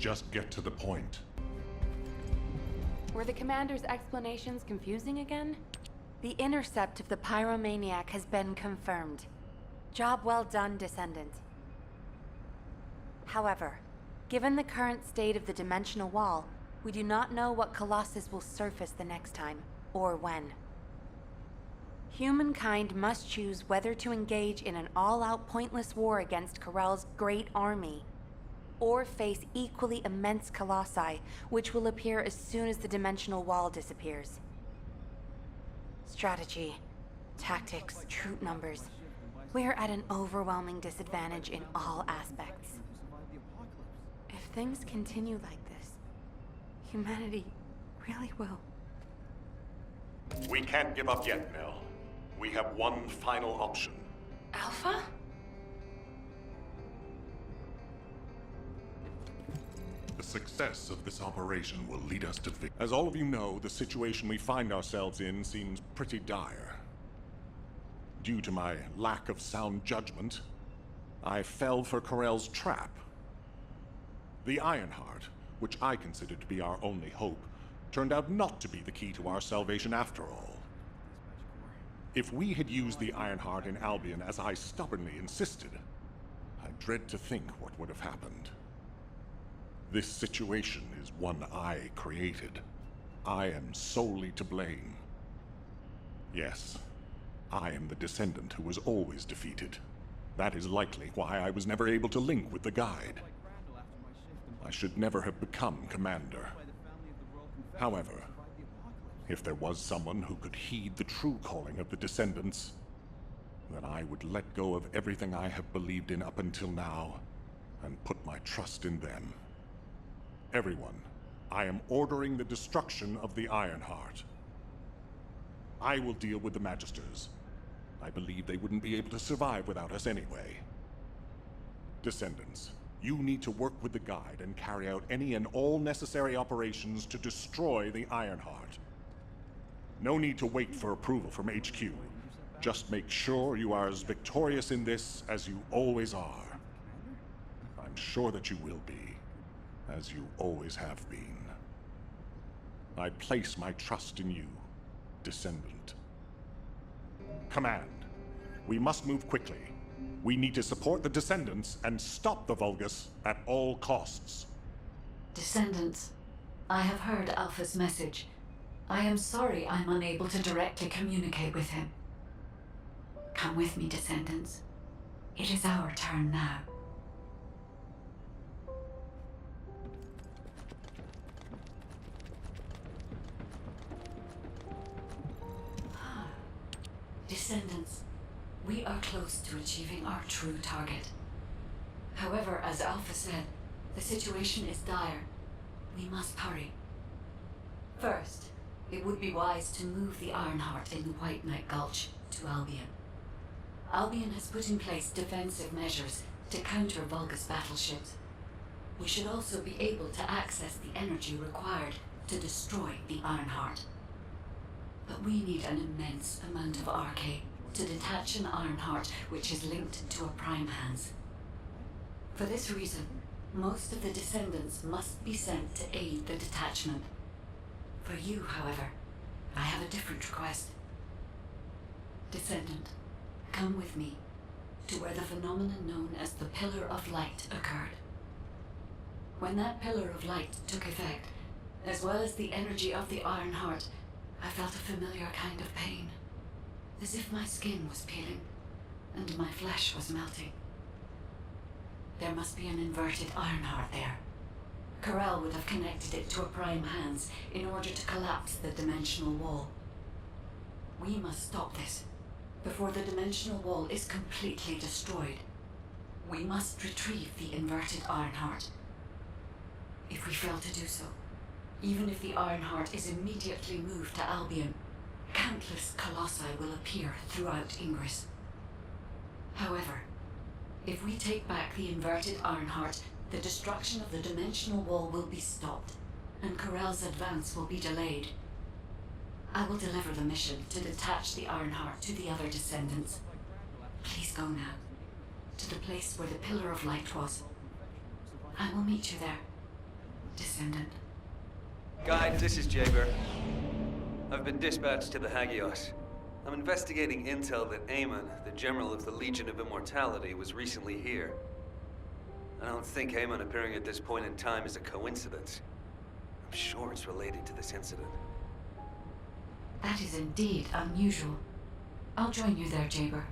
Just get to the point. Were the Commander's explanations confusing again? The intercept of the Pyromaniac has been confirmed. Job well done, Descendant. However, given the current state of the dimensional wall, we do not know what Colossus will surface the next time, or when. Humankind must choose whether to engage in an all-out pointless war against Corell's great army, or face equally immense colossi, which will appear as soon as the dimensional wall disappears. Strategy, tactics, troop numbers. We are at an overwhelming disadvantage in all aspects. If things continue like this, humanity really will. We can't give up yet, Nell. We have one final option. Alpha? The success of this operation will lead us to victory. As all of you know, the situation we find ourselves in seems pretty dire. Due to my lack of sound judgment, I fell for Corell's trap. The Ironheart, which I considered to be our only hope, turned out not to be the key to our salvation after all. If we had used the Ironheart in Albion as I stubbornly insisted, I dread to think what would have happened. This situation is one I created. I am solely to blame. Yes, I am the Descendant who was always defeated. That is likely why I was never able to link with the Guide. I should never have become Commander. However, if there was someone who could heed the true calling of the Descendants, then I would let go of everything I have believed in up until now, and put my trust in them. Everyone, I am ordering the destruction of the Ironheart. I will deal with the Magisters. I believe they wouldn't be able to survive without us anyway. Descendants, you need to work with the Guide and carry out any and all necessary operations to destroy the Ironheart. No need to wait for approval from HQ. Just make sure you are as victorious in this as you always are. I'm sure that you will be, as you always have been. I place my trust in you, Descendant. Command, we must move quickly. We need to support the Descendants and stop the Vulgus at all costs. Descendants, I have heard Alpha's message. I am sorry I'm unable to directly communicate with him. Come with me, Descendants. It is our turn now. Descendants, we are close to achieving our true target. However, as Alpha said, the situation is dire. We must hurry. First, it would be wise to move the Ironheart in the White Knight Gulch to Albion. Albion has put in place defensive measures to counter Vulgus battleships. We should also be able to access the energy required to destroy the Ironheart. But we need an immense amount of Arcane to detach an Ironheart which is linked to a Prime Hands. For this reason, most of the Descendants must be sent to aid the detachment. For you, however, I have a different request. Descendant, come with me to where the phenomenon known as the Pillar of Light occurred. When that Pillar of Light took effect, as well as the energy of the Ironheart, I felt a familiar kind of pain, as if my skin was peeling and my flesh was melting. There must be an inverted Ironheart there. Corell would have connected it to a Prime Hands in order to collapse the dimensional wall. We must stop this before the dimensional wall is completely destroyed. We must retrieve the inverted Ironheart. If we fail to do so, even if the Ironheart is immediately moved to Albion, countless colossi will appear throughout Ingress. However, if we take back the inverted Ironheart, the destruction of the dimensional wall will be stopped, and Corell's advance will be delayed. I will deliver the mission to detach the Ironheart to the other Descendants. Please go now, to the place where the Pillar of Light was. I will meet you there, Descendant. Guide, this is Jaber. I've been dispatched to the Hagios. I'm investigating intel that Amon, the General of the Legion of Immortality, was recently here. I don't think Amon appearing at this point in time is a coincidence. I'm sure it's related to this incident. That is indeed unusual. I'll join you there, Jaber.